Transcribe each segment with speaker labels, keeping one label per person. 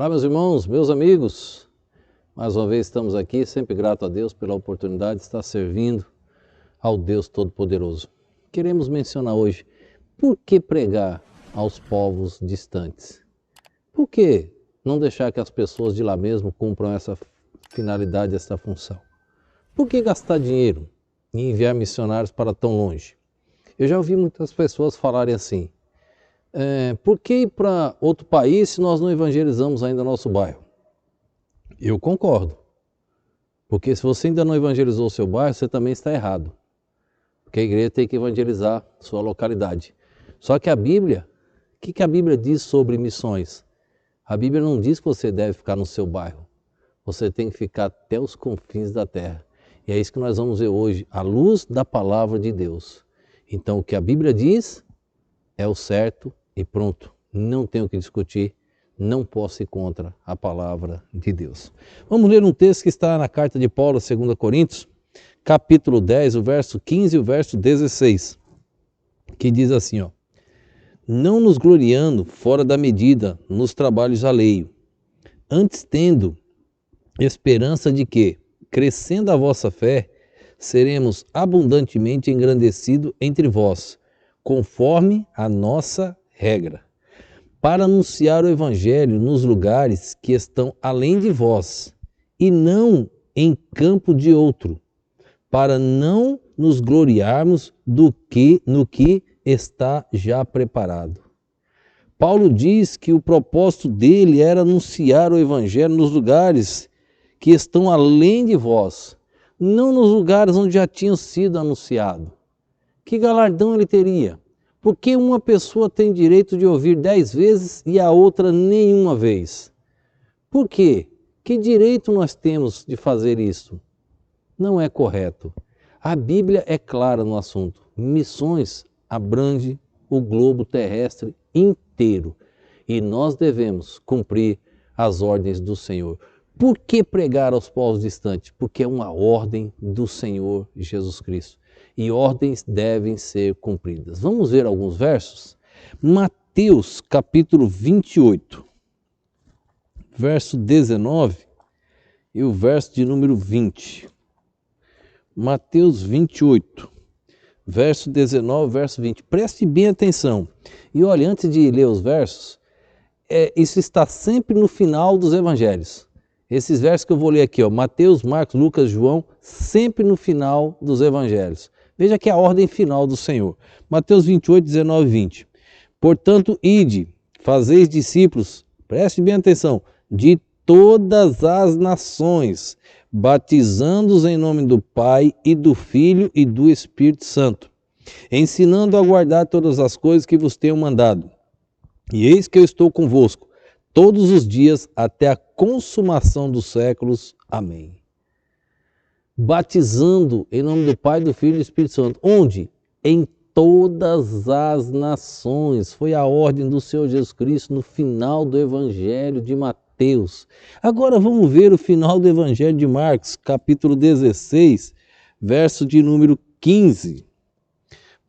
Speaker 1: Olá, meus irmãos, meus amigos. Mais uma vez estamos aqui, sempre grato a Deus pela oportunidade de estar servindo ao Deus Todo-Poderoso. Queremos mencionar hoje, por que pregar aos povos distantes? Por que não deixar que as pessoas de lá mesmo cumpram essa finalidade, essa função? Por que gastar dinheiro em enviar missionários para tão longe? Eu já ouvi muitas pessoas falarem assim, por que ir para outro país se nós não evangelizamos ainda nosso bairro? Eu concordo, porque se você ainda não evangelizou o seu bairro, você também está errado, porque a igreja tem que evangelizar sua localidade. Só que a Bíblia, o que a Bíblia diz sobre missões? A Bíblia não diz que você deve ficar no seu bairro, você tem que ficar até os confins da terra. E é isso que nós vamos ver hoje, à luz da palavra de Deus. Então o que a Bíblia diz é o certo e pronto, não tenho o que discutir, não posso ir contra a palavra de Deus. Vamos ler um texto que está na carta de Paulo, 2 Coríntios, capítulo 10, o verso 15 e o verso 16, que diz assim, não nos gloriando fora da medida nos trabalhos alheios, antes tendo esperança de que, crescendo a vossa fé, seremos abundantemente engrandecidos entre vós, conforme a nossa regra, para anunciar o Evangelho nos lugares que estão além de vós, e não em campo de outro, para não nos gloriarmos no que está já preparado. Paulo diz que o propósito dele era anunciar o Evangelho nos lugares que estão além de vós, não nos lugares onde já tinham sido anunciado. Que galardão ele teria? Porque uma pessoa tem direito de ouvir 10 vezes e a outra nenhuma vez. Por quê? Que direito nós temos de fazer isso? Não é correto. A Bíblia é clara no assunto. Missões abrange o globo terrestre inteiro e nós devemos cumprir as ordens do Senhor. Por que pregar aos povos distantes? Porque é uma ordem do Senhor Jesus Cristo. E ordens devem ser cumpridas. Vamos ver alguns versos? Mateus capítulo 28, verso 19 e o verso de número 20. Mateus 28, verso 19, verso 20. Preste bem atenção. E olha, antes de ler os versos, isso está sempre no final dos evangelhos. Esses versos que eu vou ler aqui, Mateus, Marcos, Lucas, João, sempre no final dos evangelhos. Veja que é a ordem final do Senhor. Mateus 28, 19 e 20. Portanto, ide, fazeis discípulos, preste bem atenção, de todas as nações, batizando-os em nome do Pai e do Filho e do Espírito Santo, ensinando a guardar todas as coisas que vos tenho mandado. E eis que eu estou convosco todos os dias até a consumação dos séculos. Amém. Batizando em nome do Pai, do Filho e do Espírito Santo. Onde? Em todas as nações. Foi a ordem do Senhor Jesus Cristo no final do Evangelho de Mateus. Agora vamos ver o final do Evangelho de Marcos, capítulo 16, verso de número 15.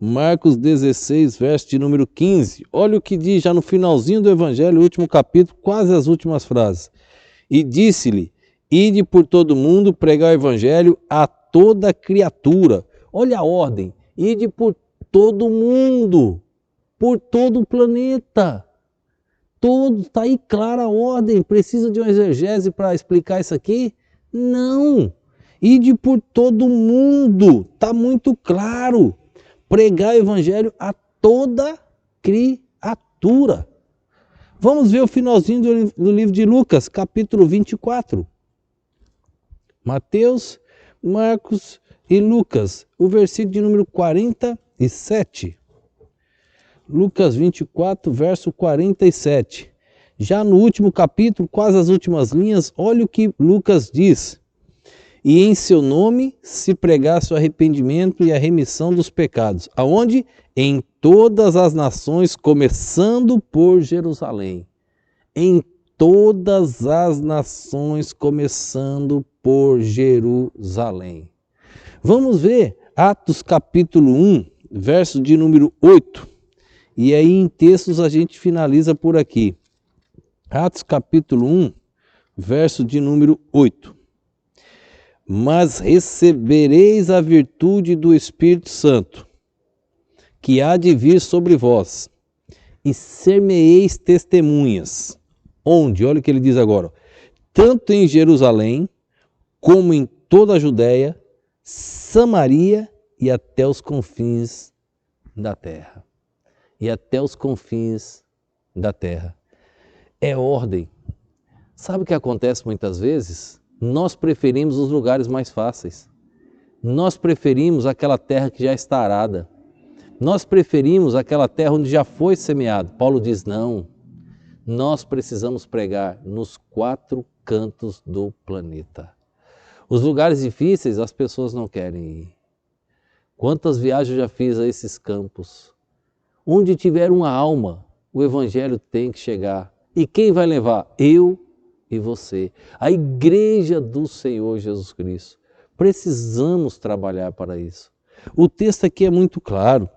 Speaker 1: Marcos 16, verso de número 15. Olha o que diz já no finalzinho do Evangelho, o último capítulo, quase as últimas frases. E disse-lhe, ide por todo mundo pregar o Evangelho a toda criatura. Olha a ordem, ide por todo mundo, por todo o planeta. Está aí clara a ordem. Precisa de uma exegese para explicar isso aqui? Não. Ide por todo mundo. Está muito claro. Pregar o Evangelho a toda criatura. Vamos ver o finalzinho do livro de Lucas, capítulo 24. Mateus, Marcos e Lucas, o versículo de número 47. Lucas 24, verso 47. Já no último capítulo, quase as últimas linhas, olha o que Lucas diz. E em seu nome se pregasse o arrependimento e a remissão dos pecados. Aonde? Em todas as nações, começando por Jerusalém. Em todas as nações, começando por Jerusalém. Vamos ver Atos capítulo 1, verso de número 8. E aí em textos a gente finaliza por aqui. Atos capítulo 1, verso de número 8. Mas recebereis a virtude do Espírito Santo, que há de vir sobre vós, e ser-me-eis testemunhas. Onde? Olha o que ele diz agora. Tanto em Jerusalém, como em toda a Judéia, Samaria e até os confins da terra. E até os confins da terra. É ordem. Sabe o que acontece muitas vezes? Nós preferimos os lugares mais fáceis. Nós preferimos aquela terra que já está arada. Nós preferimos aquela terra onde já foi semeado. Paulo diz, não. Nós precisamos pregar nos 4 cantos do planeta. Os lugares difíceis as pessoas não querem ir. Quantas viagens eu já fiz a esses campos? Onde tiver uma alma, o evangelho tem que chegar. E quem vai levar? Eu e você. A igreja do Senhor Jesus Cristo. Precisamos trabalhar para isso. O texto aqui é muito claro.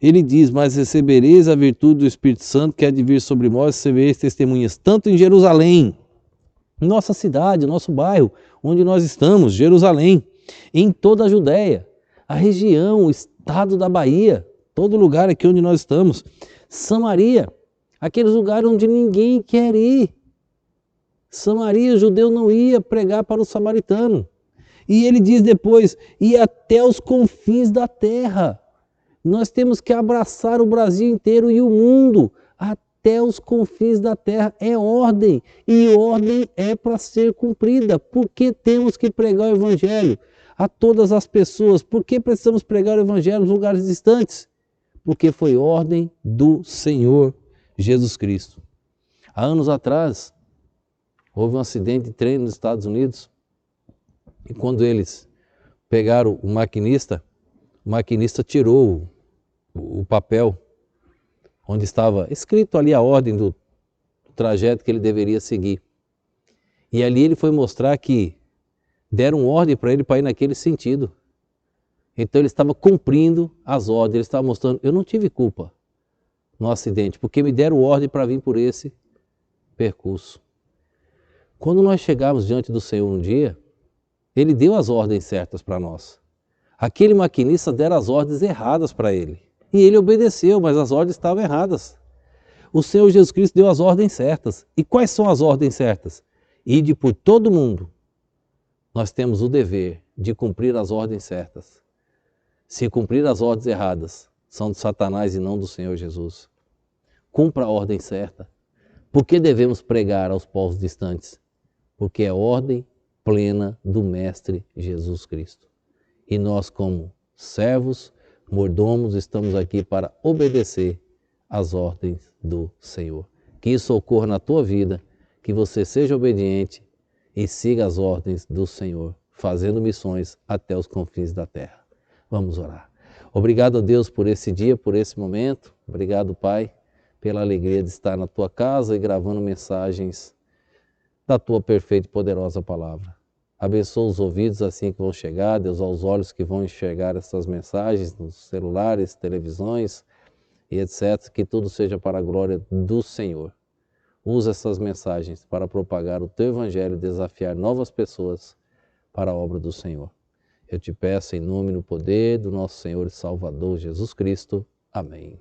Speaker 1: Ele diz, mas recebereis a virtude do Espírito Santo que há de vir sobre vós, e recebereis testemunhas, tanto em Jerusalém, nossa cidade, nosso bairro, onde nós estamos, Jerusalém, em toda a Judéia, a região, o estado da Bahia, todo lugar aqui onde nós estamos, Samaria, aqueles lugares onde ninguém quer ir. Samaria, o judeu não ia pregar para o samaritano. E ele diz depois, e até os confins da terra. Nós temos que abraçar o Brasil inteiro e o mundo, até os confins da terra. É ordem, e ordem é para ser cumprida. Por que temos que pregar o evangelho a todas as pessoas? Por que precisamos pregar o evangelho nos lugares distantes? Porque foi ordem do Senhor Jesus Cristo. Há anos atrás, houve um acidente de trem nos Estados Unidos, e quando eles pegaram o maquinista tirou o papel onde estava escrito ali a ordem do trajeto que ele deveria seguir. E ali ele foi mostrar que deram ordem para ele para ir naquele sentido. Então ele estava cumprindo as ordens, ele estava mostrando, eu não tive culpa no acidente, porque me deram ordem para vir por esse percurso. Quando nós chegarmos diante do Senhor um dia, Ele deu as ordens certas para nós. Aquele maquinista deram as ordens erradas para ele. E ele obedeceu, mas as ordens estavam erradas. O Senhor Jesus Cristo deu as ordens certas. E quais são as ordens certas? Ide por todo mundo. Nós temos o dever de cumprir as ordens certas. Se cumprir as ordens erradas, são de Satanás e não do Senhor Jesus. Cumpra a ordem certa. Por que devemos pregar aos povos distantes? Porque é ordem plena do Mestre Jesus Cristo. E nós, como servos, mordomos, estamos aqui para obedecer às ordens do Senhor. Que isso ocorra na tua vida, que você seja obediente e siga as ordens do Senhor, fazendo missões até os confins da terra. Vamos orar. Obrigado a Deus por esse dia, por esse momento. Obrigado, Pai, pela alegria de estar na tua casa e gravando mensagens da tua perfeita e poderosa palavra. Abençoa os ouvidos assim que vão chegar, Deus, aos olhos que vão enxergar essas mensagens nos celulares, televisões e etc. Que tudo seja para a glória do Senhor. Usa essas mensagens para propagar o teu evangelho e desafiar novas pessoas para a obra do Senhor. Eu te peço em nome e no poder do nosso Senhor e Salvador Jesus Cristo. Amém.